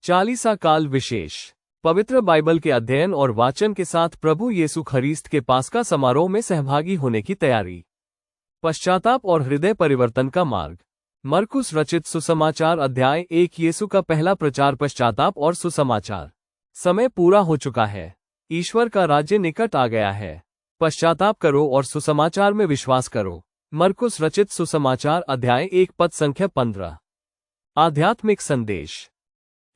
चालीसा काल विशेष। पवित्र बाइबल के अध्ययन और वाचन के साथ प्रभु यीशु ख्रीस्त के पास्का समारोह में सहभागी होने की तैयारी। पश्चाताप और हृदय परिवर्तन का मार्ग। मरकुस रचित सुसमाचार अध्याय 1। यीशु का पहला प्रचार, पश्चाताप और सुसमाचार। समय पूरा हो चुका है। ईश्वर का राज्य निकट आ गया है। पश्चाताप करो और सुसमाचार में विश्वास करो। मरकुस रचित सुसमाचार अध्याय 1 पद संख्या 15। आध्यात्मिक संदेश।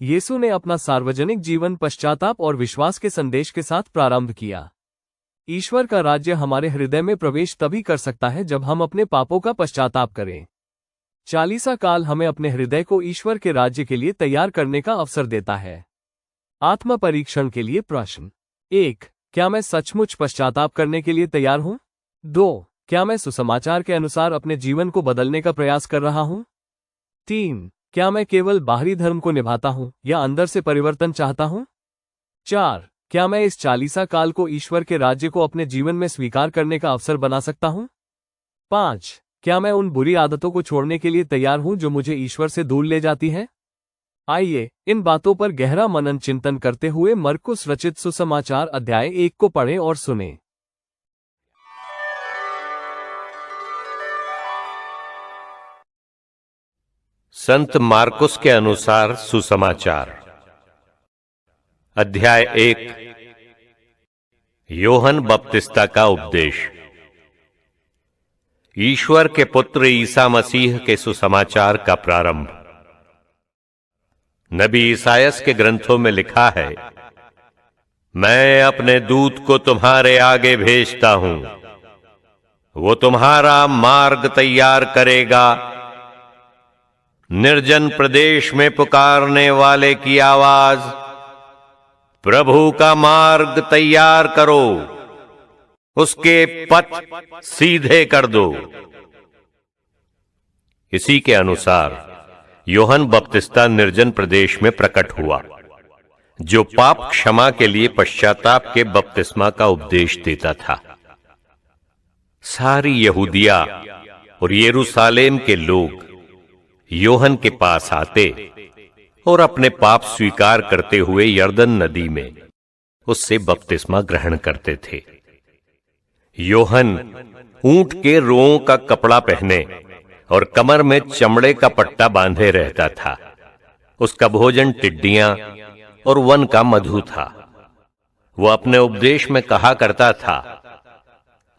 यीशु ने अपना सार्वजनिक जीवन पश्चाताप और विश्वास के संदेश के साथ प्रारंभ किया। ईश्वर का राज्य हमारे हृदय में प्रवेश तभी कर सकता है जब हम अपने पापों का पश्चाताप करें। चालीसा काल हमें अपने हृदय को ईश्वर के राज्य के लिए तैयार करने का अवसर देता है। आत्म परीक्षण के लिए प्रश्न। 1. क्या मैं सचमुच पश्चाताप करने के लिए तैयार हूं? 2. क्या मैं सुसमाचार के अनुसार अपने जीवन को बदलने का प्रयास कर रहा हूं? 3. क्या मैं केवल बाहरी धर्म को निभाता हूं या अंदर से परिवर्तन चाहता हूं? 4. क्या मैं इस चालीसा काल को ईश्वर के राज्य को अपने जीवन में स्वीकार करने का अवसर बना सकता हूं? 5. क्या मैं उन बुरी आदतों को छोड़ने के लिए तैयार हूं जो मुझे ईश्वर से दूर ले जाती हैं? आइए इन बातों पर गहरा मनन चिंतन करते हुए मरकुस रचित सुसमाचार अध्याय 1 को पढ़ें और सुनें। संत मार्कुस के अनुसार सुसमाचार अध्याय 1। योहन बपतिस्ता का उपदेश। ईश्वर के पुत्र ईसा मसीह के सुसमाचार का प्रारंभ। नबी ईसायास के ग्रंथों में लिखा है, मैं अपने दूत को तुम्हारे आगे भेजता हूं, वो तुम्हारा मार्ग तैयार करेगा। निर्जन प्रदेश में पुकारने वाले की आवाज, प्रभु का मार्ग तैयार करो, उसके पथ सीधे कर दो। इसी के अनुसार योहन बपतिस्ता निर्जन प्रदेश में प्रकट हुआ, जो पाप क्षमा के लिए पश्चाताप के बपतिस्मा का उपदेश देता था। सारी यहूदिया और यरूशलेम के लोग योहन के पास आते और अपने पाप स्वीकार करते हुए यरदन नदी में उससे बपतिस्मा ग्रहण करते थे। योहन ऊंट के रोओं का कपड़ा पहने और कमर में चमड़े का पट्टा बांधे रहता था। उसका भोजन टिड्डियां और वन का मधु था। वह अपने उपदेश में कहा करता था,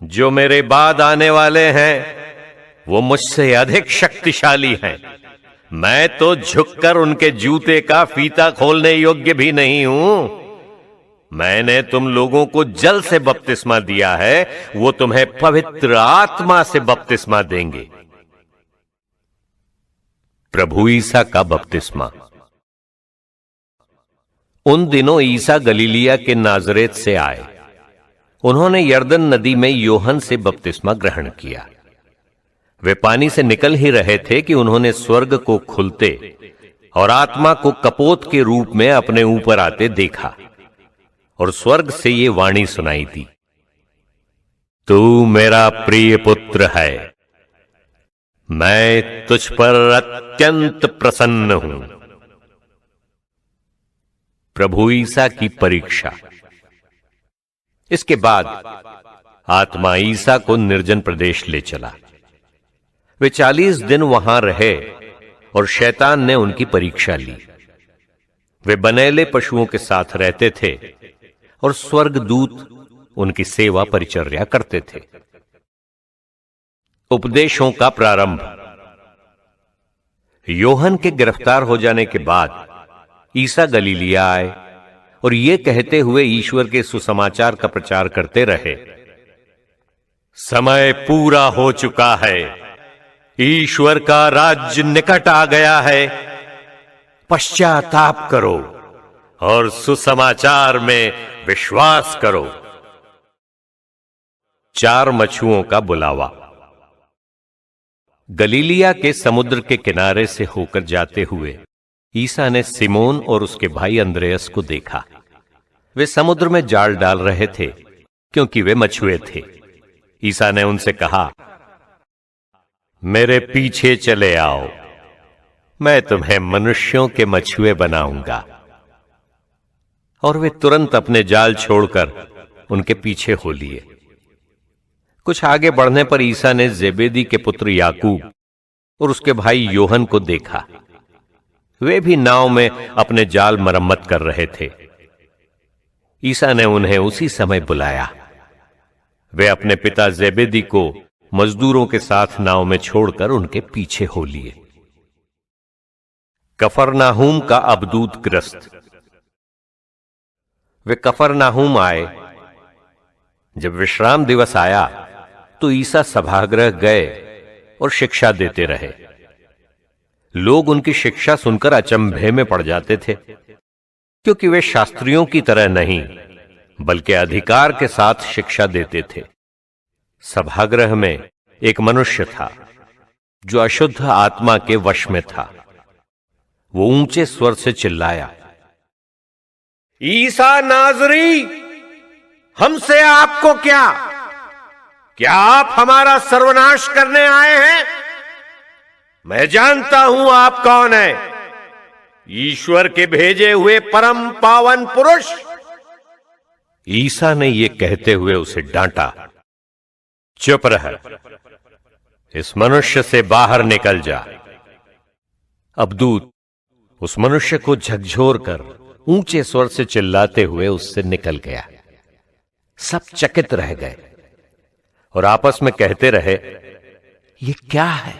जो मेरे बाद आने वाले हैं वो मुझसे अधिक शक्तिशाली हैं। मैं तो झुककर उनके जूते का फीता खोलने योग्य भी नहीं हूं। मैंने तुम लोगों को जल से बपतिस्मा दिया है, वो तुम्हें पवित्र आत्मा से बपतिस्मा देंगे। प्रभु ईसा का बपतिस्मा। उन दिनों ईसा गलीलिया के नाजरेत से आए। उन्होंने यरदन नदी में योहन से बपतिस्मा ग्रहण किया। वे पानी से निकल ही रहे थे कि उन्होंने स्वर्ग को खुलते और आत्मा को कपोत के रूप में अपने ऊपर आते देखा, और स्वर्ग से ये वाणी सुनाई दी, तू मेरा प्रिय पुत्र है, मैं तुझ पर अत्यंत प्रसन्न हूं। प्रभु ईसा की परीक्षा। इसके बाद आत्मा ईसा को निर्जन प्रदेश ले चला। वे 40 दिन वहां रहे और शैतान ने उनकी परीक्षा ली। वे बनेले पशुओं के साथ रहते थे और स्वर्गदूत उनकी सेवा परिचर्या करते थे। उपदेशों का प्रारंभ। योहन के गिरफ्तार हो जाने के बाद ईसा गलीलिया आए और ये कहते हुए ईश्वर के सुसमाचार का प्रचार करते रहे, समय पूरा हो चुका है, ईश्वर का राज्य निकट आ गया है, पश्चाताप करो और सुसमाचार में विश्वास करो। 4 मछुओं का बुलावा। गलीलिया के समुद्र के किनारे से होकर जाते हुए ईसा ने सिमोन और उसके भाई अंद्रयास को देखा। वे समुद्र में जाल डाल रहे थे क्योंकि वे मछुए थे। ईसा ने उनसे कहा, मेरे पीछे चले आओ, मैं तुम्हें मनुष्यों के मछुए बनाऊंगा। और वे तुरंत अपने जाल छोड़कर उनके पीछे हो लिए। कुछ आगे बढ़ने पर ईसा ने जेबेदी के पुत्र याकूब और उसके भाई योहन को देखा। वे भी नाव में अपने जाल मरम्मत कर रहे थे। ईसा ने उन्हें उसी समय बुलाया। वे अपने पिता जेबेदी को मजदूरों के साथ नाव में छोड़कर उनके पीछे हो लिए। कफरनाहूम का अबदूतग्रस्त। वे कफरनाहूम आए। जब विश्राम दिवस आया तो ईसा सभागृह गए और शिक्षा देते रहे। लोग उनकी शिक्षा सुनकर अचंभे में पड़ जाते थे, क्योंकि वे शास्त्रियों की तरह नहीं बल्कि अधिकार के साथ शिक्षा देते थे। सभागृह में एक मनुष्य था जो अशुद्ध आत्मा के वश में था। वो ऊंचे स्वर से चिल्लाया, ईसा नाजरी, हमसे आपको क्या आप हमारा सर्वनाश करने आए हैं? मैं जानता हूं आप कौन है, ईश्वर के भेजे हुए परम पावन पुरुष। ईसा ने यह कहते हुए उसे डांटा, चुप रह, इस मनुष्य से बाहर निकल जा। अबदूत उस मनुष्य को झकझोर कर ऊंचे स्वर से चिल्लाते हुए उससे निकल गया। सब चकित रह गए और आपस में कहते रहे, ये क्या है?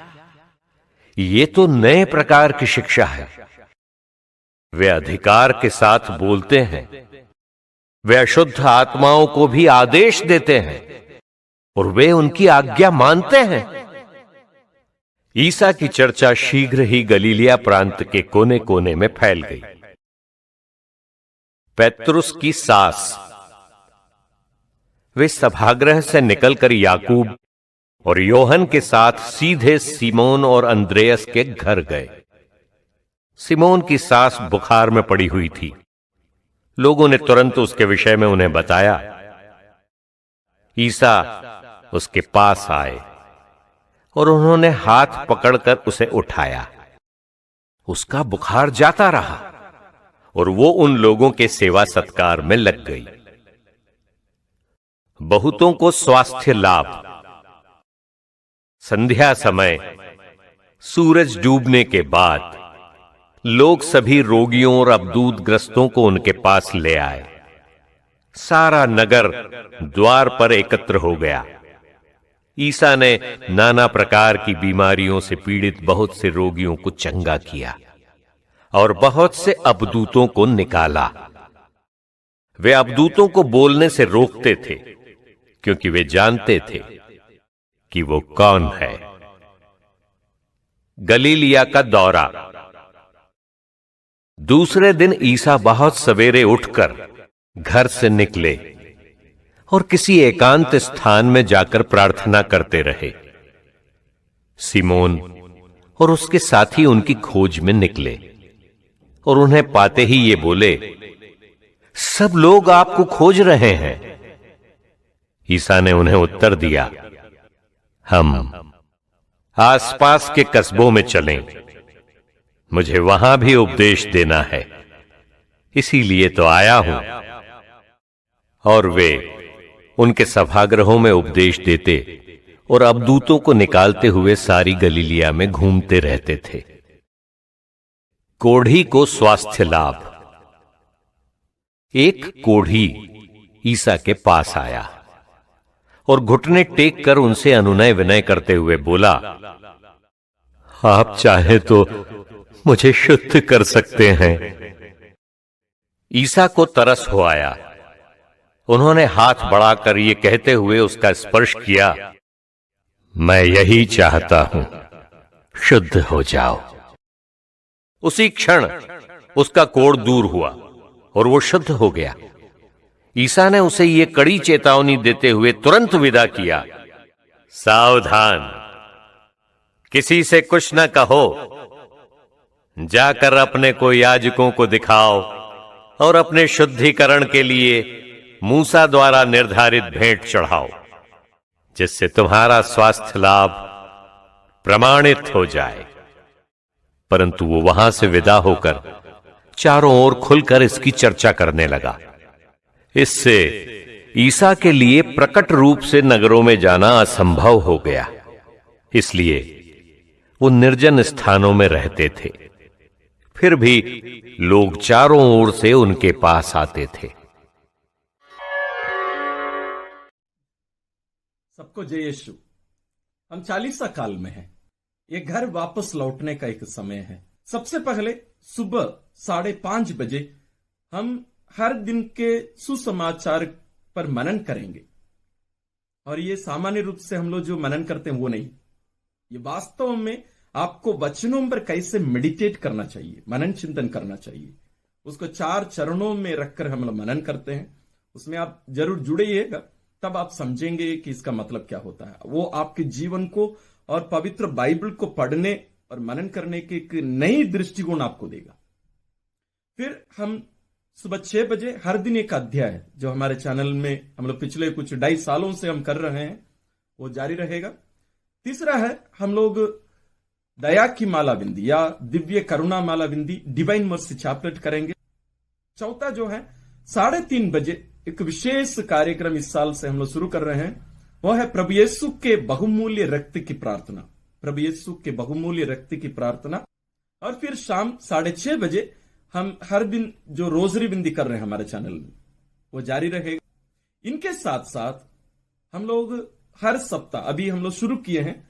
ये तो नए प्रकार की शिक्षा है। वे अधिकार के साथ बोलते हैं, वे अशुद्ध आत्माओं को भी आदेश देते हैं और वे उनकी आज्ञा मानते हैं। ईसा की चर्चा शीघ्र ही गलीलिया प्रांत के कोने कोने में फैल गई। पेत्रुस की सास। वे सभागृह से निकलकर याकूब और योहन के साथ सीधे सिमोन और अंद्रेयस के घर गए। सिमोन की सास बुखार में पड़ी हुई थी। लोगों ने तुरंत उसके विषय में उन्हें बताया। ईसा उसके पास आए और उन्होंने हाथ पकड़कर उसे उठाया। उसका बुखार जाता रहा और वो उन लोगों के सेवा सत्कार में लग गई। बहुतों को स्वास्थ्य लाभ। संध्या समय सूरज डूबने के बाद लोग सभी रोगियों और अबदूतग्रस्तों को उनके पास ले आए। सारा नगर द्वार पर एकत्र हो गया। ईसा ने नाना प्रकार की बीमारियों से पीड़ित बहुत से रोगियों को चंगा किया और बहुत से अबदूतों को निकाला। वे अबदूतों को बोलने से रोकते थे, क्योंकि वे जानते थे कि वो कौन है। गलीलिया का दौरा। दूसरे दिन ईसा बहुत सवेरे उठकर घर से निकले और किसी एकांत स्थान में जाकर प्रार्थना करते रहे। सिमोन और उसके साथी उनकी खोज में निकले और उन्हें पाते ही ये बोले, सब लोग आपको खोज रहे हैं। ईसा ने उन्हें उत्तर दिया, हम आसपास के कस्बों में चलें, मुझे वहां भी उपदेश देना है, इसीलिए तो आया हूं। और वे उनके सभागृहों में उपदेश देते और अबदूतों को निकालते हुए सारी गलीलिया में घूमते रहते थे। कोढ़ी को स्वास्थ्य लाभ। एक कोढ़ी ईसा के पास आया और घुटने टेक कर उनसे अनुनय विनय करते हुए बोला, आप चाहे तो मुझे शुद्ध कर सकते हैं। ईसा को तरस हो आया। उन्होंने हाथ बढ़ाकर ये कहते हुए उसका स्पर्श किया, मैं यही चाहता हूं, शुद्ध हो जाओ। उसी क्षण उसका कोढ़ दूर हुआ और वो शुद्ध हो गया। ईसा ने उसे ये कड़ी चेतावनी देते हुए तुरंत विदा किया, सावधान, किसी से कुछ न कहो, जाकर अपने को याजकों को दिखाओ और अपने शुद्धिकरण के लिए मूसा द्वारा निर्धारित भेंट चढ़ाओ, जिससे तुम्हारा स्वास्थ्य लाभ प्रमाणित हो जाए। परंतु वो वहां से विदा होकर चारों ओर खुलकर इसकी चर्चा करने लगा। इससे ईसा के लिए प्रकट रूप से नगरों में जाना असंभव हो गया, इसलिए वो निर्जन स्थानों में रहते थे। फिर भी लोग चारों ओर से उनके पास आते थे। सबको जय यीशु। हम 40 काल में हैं। ये घर वापस लौटने का एक समय है। सबसे पहले सुबह 5:30 बजे हम हर दिन के सुसमाचार पर मनन करेंगे। और ये सामान्य रूप से हम लोग जो मनन करते हैं वो नहीं, ये वास्तव में आपको वचनों पर कैसे मेडिटेट करना चाहिए, मनन चिंतन करना चाहिए, उसको 4 चरणों में रखकर हम लोग मनन करते हैं। उसमें आप जरूर जुड़िएगा, तब आप समझेंगे कि इसका मतलब क्या होता है। वो आपके जीवन को और पवित्र बाइबल को पढ़ने और मनन करने की एक नई दृष्टिकोण आपको देगा। फिर हम सुबह 6 बजे हर दिन एक अध्याय है जो हमारे चैनल में हम लोग पिछले कुछ 2.5 सालों से हम कर रहे हैं, वो जारी रहेगा। तीसरा है हम लोग दया की माला बिंदी या दिव्य करुणा माला बिंदी, डिवाइन मर्सी चैपलेट करेंगे। चौथा जो है 3:30 बजे एक विशेष कार्यक्रम इस साल से हम लोग शुरू कर रहे हैं, वो है प्रभु यीशु के बहुमूल्य रक्त की प्रार्थना। प्रभु यीशु के बहुमूल्य रक्त की प्रार्थना। और फिर शाम 6:30 बजे हम हर दिन जो रोजरी बिंदी कर रहे हैं हमारे चैनल में, वो जारी रहेगा। इनके साथ साथ हम लोग हर सप्ताह, अभी हम लोग शुरू किए हैं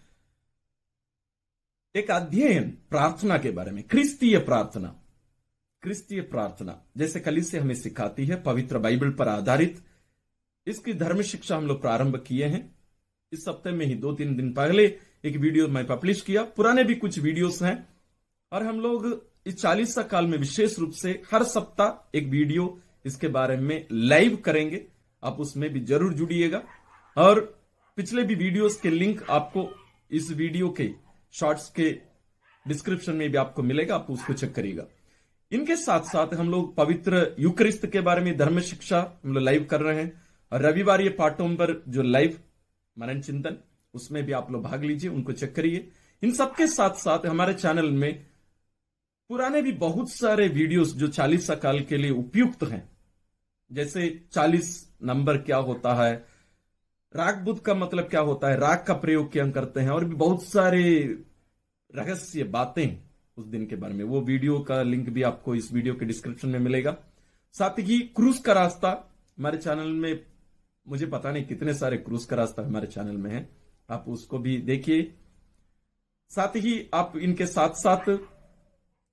एक अध्ययन प्रार्थना के बारे में, क्रिस्तीय प्रार्थना। क्रिस्तीय प्रार्थना जैसे कलीसिया हमें सिखाती है, पवित्र बाइबल पर आधारित, इसकी धर्म शिक्षा हम लोग प्रारंभ किए हैं। इस सप्ताह में ही 2-3 दिन पहले एक वीडियो मैं पब्लिश किया, पुराने भी कुछ वीडियोस हैं। और हम लोग इस 40 काल में विशेष रूप से हर सप्ताह एक वीडियो इसके बारे में लाइव करेंगे। आप उसमें भी जरूर जुड़िएगा। और पिछले भी वीडियोस के लिंक आपको इस वीडियो के शॉर्ट्स के डिस्क्रिप्शन में भी आपको मिलेगा, आप उसको चेक करिएगा। इनके साथ साथ हम लोग पवित्र यूकरिस्त के बारे में धर्म शिक्षा हम लोग लाइव कर रहे हैं। और रविवार ये पाठों पर जो लाइव मनन चिंतन, उसमें भी आप लोग भाग लीजिए, उनको चेक करिए। इन सबके साथ साथ हमारे चैनल में पुराने भी बहुत सारे वीडियोस जो 40 काल के लिए उपयुक्त हैं, जैसे 40 नंबर क्या होता है, राग बुद्ध का मतलब क्या होता है, राग का प्रयोग क्या हम करते हैं, और भी बहुत सारे रहस्य बातें उस दिन के बारे में। वो वीडियो का लिंक भी आपको इस वीडियो के डिस्क्रिप्शन में मिलेगा। साथ ही क्रूज का रास्ता हमारे चैनल में, मुझे पता नहीं कितने सारे क्रूज का रास्ता हमारे चैनल में है, आप उसको भी देखिए। साथ ही आप इनके साथ साथ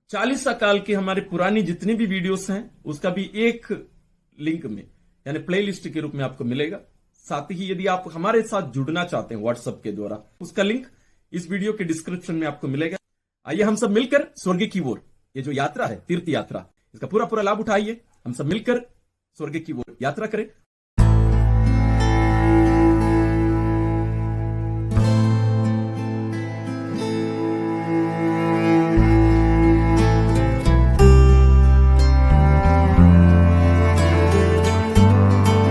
40 काल की हमारी पुरानी जितनी भी वीडियोस हैं उसका भी एक लिंक में, यानी प्लेलिस्ट के रूप में आपको मिलेगा। साथ ही यदि आप हमारे साथ जुड़ना चाहते हैं व्हाट्सएप के द्वारा, उसका लिंक इस वीडियो के डिस्क्रिप्शन में आपको मिलेगा। आइए हम सब मिलकर स्वर्ग की ओर, ये जो यात्रा है, तीर्थ यात्रा, इसका पूरा लाभ उठाइए। हम सब मिलकर स्वर्ग की ओर यात्रा करें